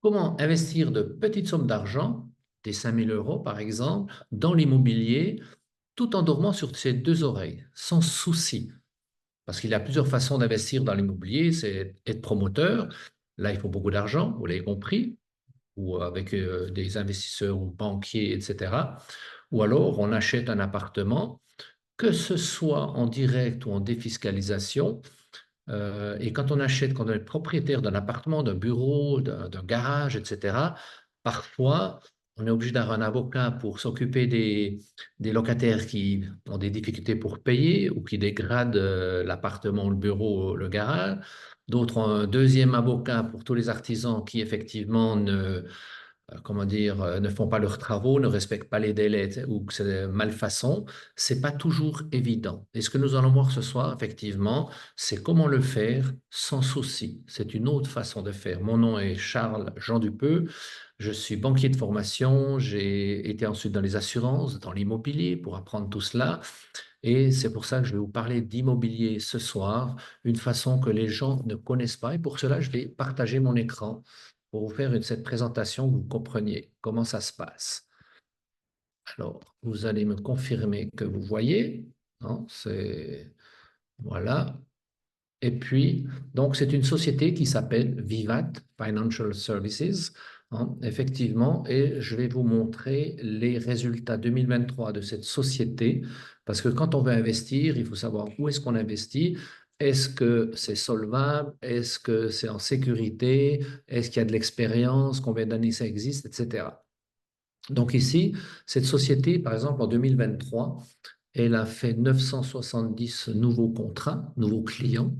Comment investir de petites sommes d'argent, des 5 000 € par exemple, dans l'immobilier, tout en dormant sur ses deux oreilles, sans souci? Parce qu'il y a plusieurs façons d'investir dans l'immobilier, c'est être promoteur. Là, il faut beaucoup d'argent, vous l'avez compris, ou avec des investisseurs ou banquiers, etc. Ou alors, on achète un appartement, que ce soit en direct ou en défiscalisation. Et quand on achète, quand on est propriétaire d'un appartement, d'un bureau, d'un garage, etc., parfois, on est obligé d'avoir un avocat pour s'occuper des locataires qui ont des difficultés pour payer ou qui dégradent l'appartement, le bureau, le garage. D'autres ont un deuxième avocat pour tous les artisans qui, effectivement, comment dire, ne font pas leurs travaux, ne respectent pas les délais ou que c'est malfaçon, c'est pas toujours évident. Et ce que nous allons voir ce soir, effectivement, c'est comment le faire sans souci. C'est une autre façon de faire. Mon nom est Charles Jean Dupeux. Je suis banquier de formation. J'ai été ensuite dans les assurances, dans l'immobilier pour apprendre tout cela. Et c'est pour ça que je vais vous parler d'immobilier ce soir, une façon que les gens ne connaissent pas. Et pour cela, je vais partager mon écran pour vous faire cette présentation, que vous compreniez comment ça se passe. Alors, vous allez me confirmer que vous voyez. Non, voilà. Et puis, donc, c'est une société qui s'appelle Vivat Financial Services, hein, effectivement, et je vais vous montrer les résultats 2023 de cette société, parce que quand on veut investir, il faut savoir où est-ce qu'on investit. Est-ce que c'est solvable? Est-ce que c'est en sécurité? Est-ce qu'il y a de l'expérience? Combien d'années ça existe, etc. Donc ici, cette société, par exemple, en 2023, elle a fait 970 nouveaux contrats, nouveaux clients.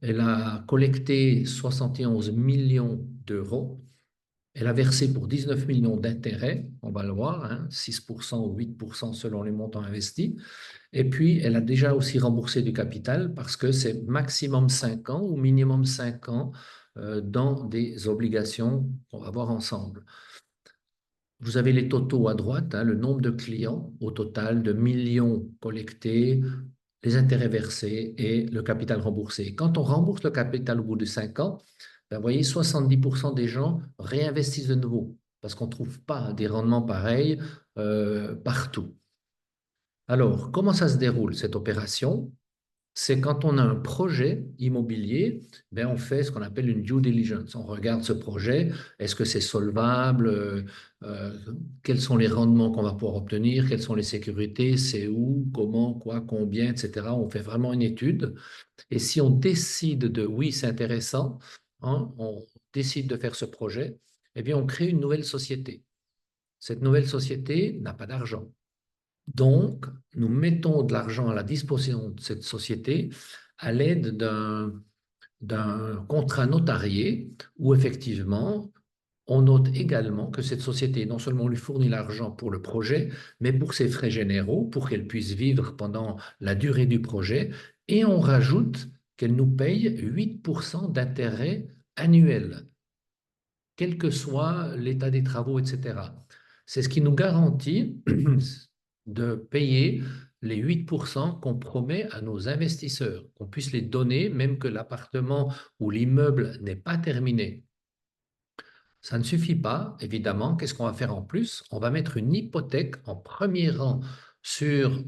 Elle a collecté 71 millions d'euros. Elle a versé pour 19 millions d'intérêts, on va le voir, hein, 6% ou 8% selon les montants investis. Et puis, elle a déjà aussi remboursé du capital parce que c'est maximum 5 ans ou minimum 5 ans dans des obligations qu'on va voir ensemble. Vous avez les totaux à droite, hein, le nombre de clients au total de millions collectés, les intérêts versés et le capital remboursé. Quand on rembourse le capital au bout de 5 ans, ben, vous voyez, 70% des gens réinvestissent de nouveau parce qu'on ne trouve pas des rendements pareils partout. Alors, comment ça se déroule cette opération? C'est quand on a un projet immobilier, ben on fait ce qu'on appelle une due diligence. On regarde ce projet, est-ce que c'est solvable, euh, quels sont les rendements qu'on va pouvoir obtenir, quelles sont les sécurités, c'est où, comment, quoi, combien, etc. On fait vraiment une étude. Et si on décide de oui, c'est intéressant, hein, on décide de faire ce projet, eh bien on crée une nouvelle société. Cette nouvelle société n'a pas d'argent. Donc, nous mettons de l'argent à la disposition de cette société à l'aide d'un contrat notarié où effectivement, on note également que cette société non seulement lui fournit l'argent pour le projet, mais pour ses frais généraux, pour qu'elle puisse vivre pendant la durée du projet, et on rajoute qu'elle nous paye 8% d'intérêt annuel, quel que soit l'état des travaux, etc. C'est ce qui nous garantit de payer les 8% qu'on promet à nos investisseurs, qu'on puisse les donner même que l'appartement ou l'immeuble n'est pas terminé. Ça ne suffit pas, évidemment. Qu'est-ce qu'on va faire en plus? On va mettre une hypothèque en premier rang sur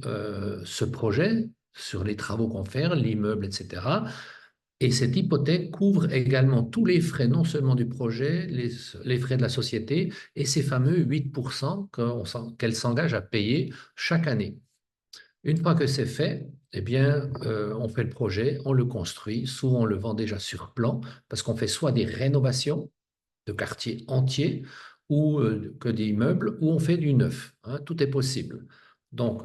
ce projet, sur les travaux qu'on fait, l'immeuble, etc. Et cette hypothèque couvre également tous les frais, non seulement du projet, les frais de la société et ces fameux 8% qu'elle s'engage à payer chaque année. Une fois que c'est fait, eh bien, on fait le projet, on le construit, souvent on le vend déjà sur plan, parce qu'on fait soit des rénovations de quartiers entiers, ou que des immeubles, ou on fait du neuf, hein, tout est possible. Donc,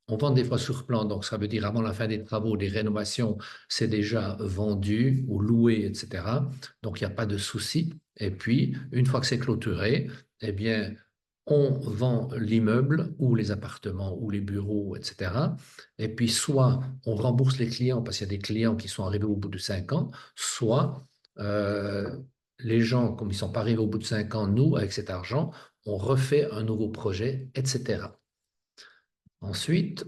on vend des fois sur plan, donc ça veut dire avant la fin des travaux, des rénovations, c'est déjà vendu ou loué, etc. Donc, il n'y a pas de souci. Et puis, une fois que c'est clôturé, eh bien, on vend l'immeuble ou les appartements ou les bureaux, etc. Et puis, soit on rembourse les clients parce qu'il y a des clients qui sont arrivés au bout de 5 ans, soit les gens, comme ils ne sont pas arrivés au bout de 5 ans, nous, avec cet argent, on refait un nouveau projet, etc. Ensuite,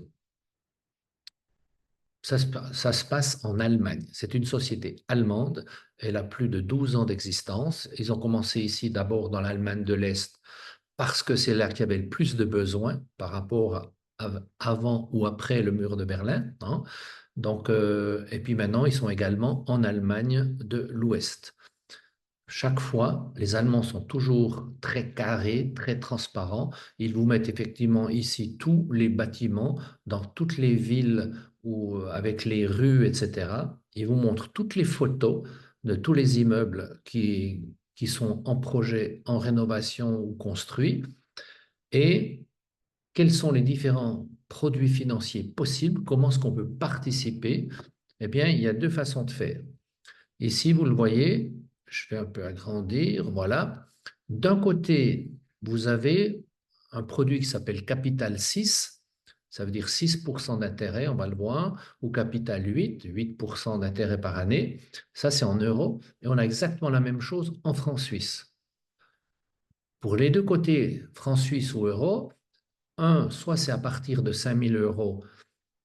Ça se passe en Allemagne. C'est une société allemande. Elle a plus de 12 ans d'existence. Ils ont commencé ici d'abord dans l'Allemagne de l'Est parce que c'est là qu'il y avait le plus de besoins par rapport avant ou après le mur de Berlin, hein. Donc, et puis maintenant, ils sont également en Allemagne de l'Ouest. Chaque fois, les Allemands sont toujours très carrés, très transparents. Ils vous mettent effectivement ici tous les bâtiments dans toutes les villes ou avec les rues, etc. Ils vous montrent toutes les photos de tous les immeubles qui sont en projet, en rénovation ou construits et quels sont les différents produits financiers possibles, comment est-ce qu'on peut participer. Eh bien, il y a deux façons de faire. Ici, vous le voyez, je vais un peu agrandir, voilà. D'un côté, vous avez un produit qui s'appelle Capital 6, ça veut dire 6% d'intérêt, on va le voir, ou Capital 8, 8% d'intérêt par année. Ça, c'est en euros. Et on a exactement la même chose en francs suisses. Pour les deux côtés, francs suisses ou euros, soit c'est à partir de 5 000 €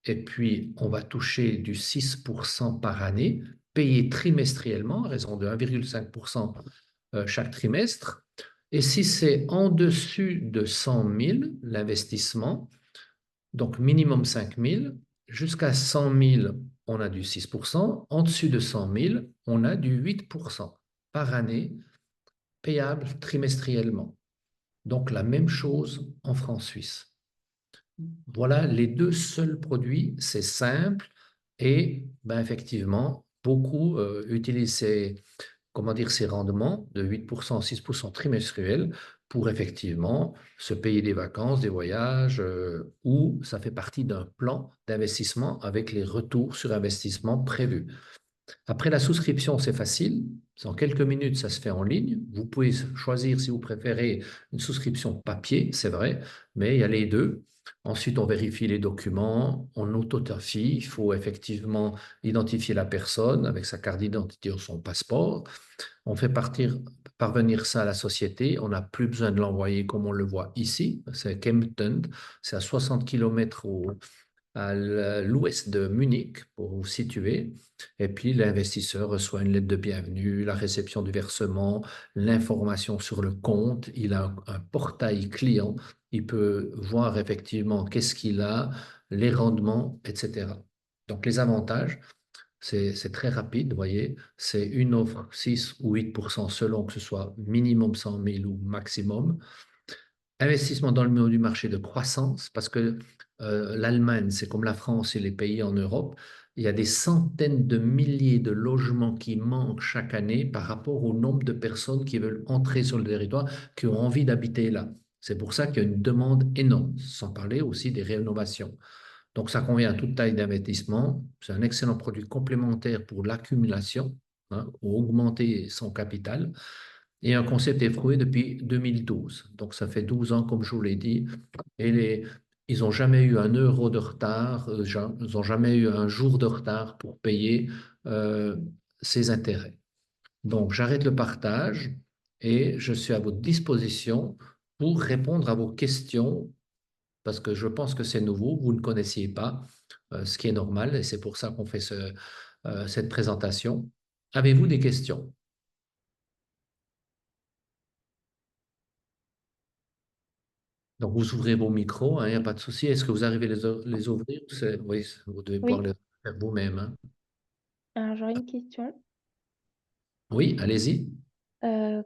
et puis on va toucher du 6% par année, payé trimestriellement, à raison de 1,5% chaque trimestre. Et si c'est en dessus de 100 000, l'investissement, donc minimum 5 000, jusqu'à 100 000, on a du 6%, en dessus de 100 000, on a du 8% par année, payable trimestriellement. Donc la même chose en francs suisses. Voilà les deux seuls produits, c'est simple et ben, effectivement, beaucoup utilisent comment dire, ces rendements de 8%, 6% trimestriels pour effectivement se payer des vacances, des voyages ou ça fait partie d'un plan d'investissement avec les retours sur investissement prévus. Après la souscription, c'est facile. En quelques minutes, ça se fait en ligne. Vous pouvez choisir si vous préférez une souscription papier, c'est vrai, mais il y a les deux. Ensuite, on vérifie les documents, on autografie. Il faut effectivement identifier la personne avec sa carte d'identité ou son passeport. On fait parvenir ça à la société. On n'a plus besoin de l'envoyer comme on le voit ici. C'est Kempten, c'est à 60 km à l'ouest de Munich, pour vous situer. Et puis, l'investisseur reçoit une lettre de bienvenue, la réception du versement, l'information sur le compte. Il a un portail client. Il peut voir effectivement qu'est-ce qu'il a, les rendements, etc. Donc, les avantages, c'est très rapide, vous voyez. C'est une offre 6 ou 8% selon que ce soit minimum 100 000 ou maximum. Investissement dans le milieu du marché de croissance, parce que l'Allemagne, c'est comme la France et les pays en Europe, il y a des centaines de milliers de logements qui manquent chaque année par rapport au nombre de personnes qui veulent entrer sur le territoire, qui ont envie d'habiter là. C'est pour ça qu'il y a une demande énorme, sans parler aussi des rénovations. Donc, ça convient à toute taille d'investissement. C'est un excellent produit complémentaire pour l'accumulation, hein, ou augmenter son capital. Et un concept éprouvé depuis 2012. Donc, ça fait 12 ans, comme je vous l'ai dit. Et ils n'ont jamais eu un euro de retard, ils n'ont jamais eu un jour de retard pour payer euh, ces intérêts. Donc, j'arrête le partage et je suis à votre disposition pour répondre à vos questions parce que je pense que c'est nouveau, vous ne connaissiez pas, ce qui est normal et c'est pour ça qu'on fait cette présentation. Avez-vous des questions? Donc, vous ouvrez vos micros, hein, il n'y a pas de souci. Est-ce que vous arrivez à les ouvrir? Oui, vous devez pouvoir Oui, les faire vous-même, hein. alors j'aurais une question. Oui, allez-y.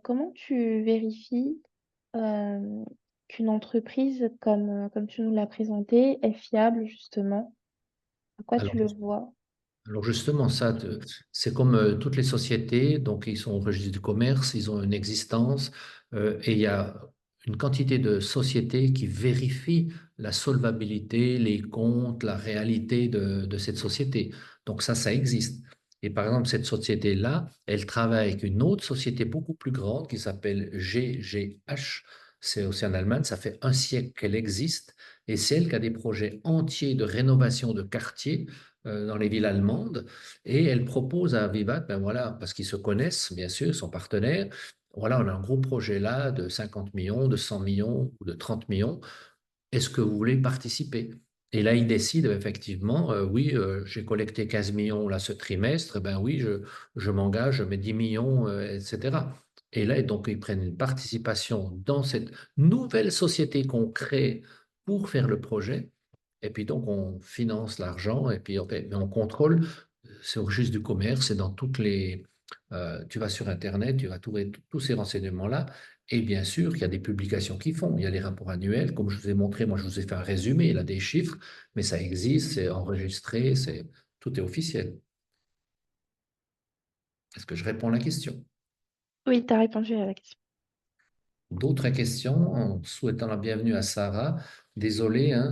Comment tu vérifies euh, qu'une entreprise, comme tu nous l'as présenté, est fiable, justement? À quoi Alors, tu le vois? alors justement, c'est comme toutes les sociétés, donc ils sont au registre du commerce, ils ont une existence, et il y a une quantité de sociétés qui vérifient la solvabilité, les comptes, la réalité de cette société. Donc ça existe. Et par exemple, cette société-là, elle travaille avec une autre société beaucoup plus grande qui s'appelle GGH. C'est aussi en Allemagne, ça fait un siècle qu'elle existe, et c'est elle qui a des projets entiers de rénovation de quartiers dans les villes allemandes et elle propose à Vivat, ben voilà, parce qu'ils se connaissent, bien sûr, son partenaire, voilà, on a un gros projet là de 50 millions, de 100 millions ou de 30 millions. Est-ce que vous voulez participer? Et là, il décide effectivement, oui, j'ai collecté 15 millions là ce trimestre, ben oui, je m'engage, je mets 10 millions, etc. Et là, donc, ils prennent une participation dans cette nouvelle société qu'on crée pour faire le projet. Et puis donc, on finance l'argent et puis mais on contrôle. C'est au registre du commerce, c'est dans toutes les. Tu vas sur Internet, tu vas trouver tous ces renseignements-là. Et bien sûr, il y a des publications qui font. Il y a les rapports annuels, comme je vous ai montré, moi je vous ai fait un résumé, il a des chiffres, mais ça existe, c'est enregistré, tout est officiel. Est-ce que je réponds à la question? Oui, tu as répondu à la question. D'autres questions en souhaitant la bienvenue à Sarah. Désolé, hein,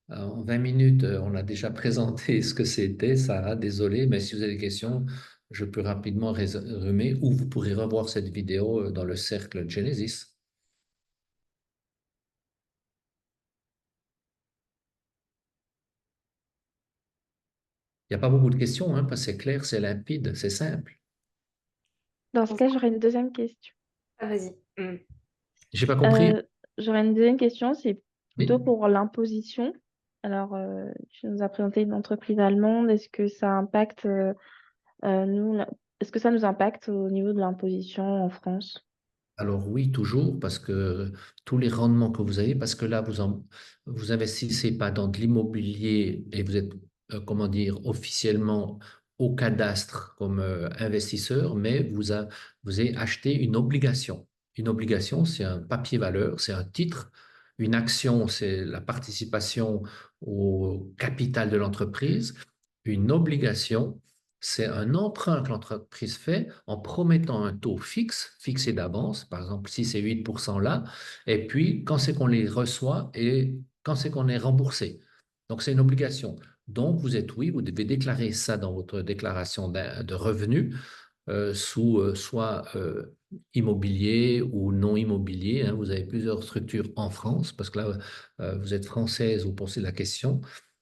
en 20 minutes, on a déjà présenté ce que c'était, Sarah, désolé, mais si vous avez des questions, je peux rapidement résumer ou vous pourrez revoir cette vidéo dans le cercle Genesis. Il n'y a pas beaucoup de questions, hein, parce que c'est clair, c'est limpide, c'est simple. Dans ce cas, j'aurais une deuxième question. Ah, vas-y. Mm. J'ai pas compris? Euh, J'aurais une deuxième question, c'est plutôt Oui. pour l'imposition. Alors, tu nous as présenté une entreprise allemande. Est-ce que ça impacte est-ce que ça nous impacte au niveau de l'imposition en France? Alors oui, toujours, parce que tous les rendements que vous avez, parce que là, vous investissez pas dans de l'immobilier et vous êtes, comment dire, officiellement au cadastre comme investisseur, mais vous avez acheté une obligation. Une obligation, c'est un papier valeur, c'est un titre. Une action, c'est la participation au capital de l'entreprise. Une obligation, c'est un emprunt que l'entreprise fait en promettant un taux fixe, fixé d'avance, par exemple 6 et 8% là, et puis quand c'est qu'on les reçoit et quand c'est qu'on est remboursé. Donc c'est une obligation. Donc vous êtes, oui, vous devez déclarer ça dans votre déclaration de revenus sous soit immobilier ou non immobilier, hein. Vous avez plusieurs structures en France, parce que là, vous êtes française, vous posez la question.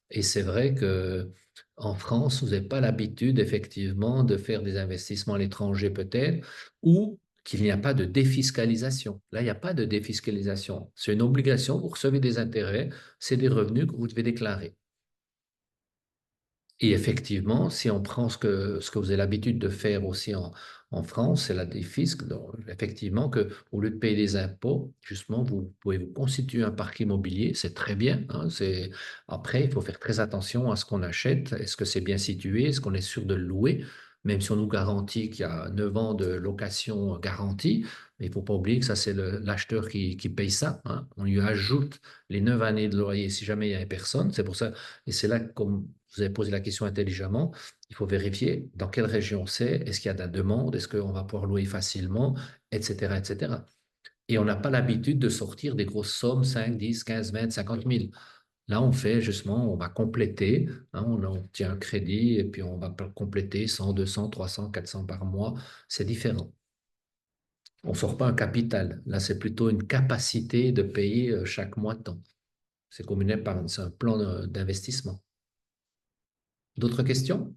Et c'est vrai que en France, vous n'avez pas l'habitude, effectivement, de faire des investissements à l'étranger, peut-être, ou qu'il n'y a pas de défiscalisation. Là, il n'y a pas de défiscalisation. C'est une obligation, vous recevez des intérêts, c'est des revenus que vous devez déclarer. Et effectivement, si on prend ce que vous avez l'habitude de faire aussi en France, c'est la défisque. Donc, effectivement, que au lieu de payer des impôts, justement, vous pouvez vous constituer un parc immobilier, c'est très bien, hein, Après, il faut faire très attention à ce qu'on achète. Est-ce que c'est bien situé? Est-ce qu'on est sûr de le louer? Même si on nous garantit qu'il y a 9 ans de location garantie, mais il ne faut pas oublier que ça, c'est l'acheteur qui paye ça, hein. On lui ajoute les 9 années de loyer si jamais il n'y a personne. C'est pour ça, et c'est là, comme vous avez posé la question intelligemment, il faut vérifier dans quelle région c'est, est-ce qu'il y a de la demande, est-ce qu'on va pouvoir louer facilement, etc., etc. Et on n'a pas l'habitude de sortir des grosses sommes, 5, 10, 15, 20, 50 000. Là, on fait justement, on va compléter, hein, on obtient un crédit et puis on va compléter 100, 200, 300, 400 par mois. C'est différent. On ne sort pas un capital. Là, c'est plutôt une capacité de payer chaque mois de temps. C'est comme une épargne, c'est un plan d'investissement. D'autres questions?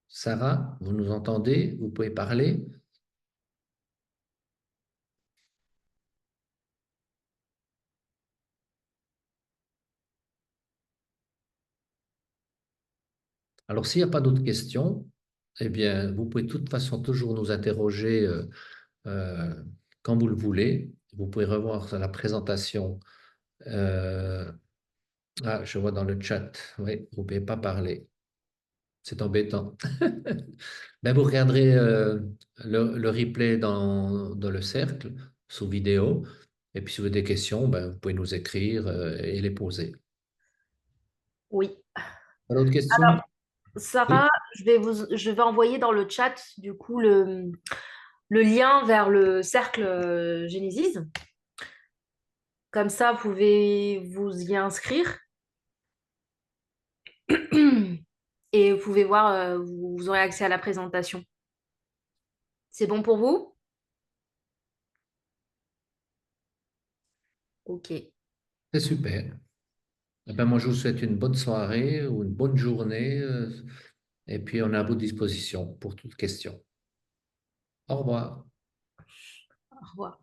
Sarah, vous nous entendez? Vous pouvez parler? Alors, s'il n'y a pas d'autres questions, eh bien, vous pouvez de toute façon toujours nous interroger euh, quand vous le voulez. Vous pouvez revoir la présentation. Euh, ah, je vois dans le chat. Oui, vous ne pouvez pas parler. C'est embêtant. Ben, vous regarderez le replay dans le cercle, sous vidéo. Et puis, si vous avez des questions, ben, vous pouvez nous écrire et les poser. Oui. Pas d'autres questions? Sarah, Oui. je vais envoyer dans le chat du coup le lien vers le cercle Genesis. Comme ça, vous pouvez vous y inscrire et vous pouvez voir, vous aurez accès à la présentation. C'est bon pour vous? Ok. C'est super. Eh ben, moi, je vous souhaite une bonne soirée ou une bonne journée. Et puis, on est à votre disposition pour toute question. Au revoir. Au revoir.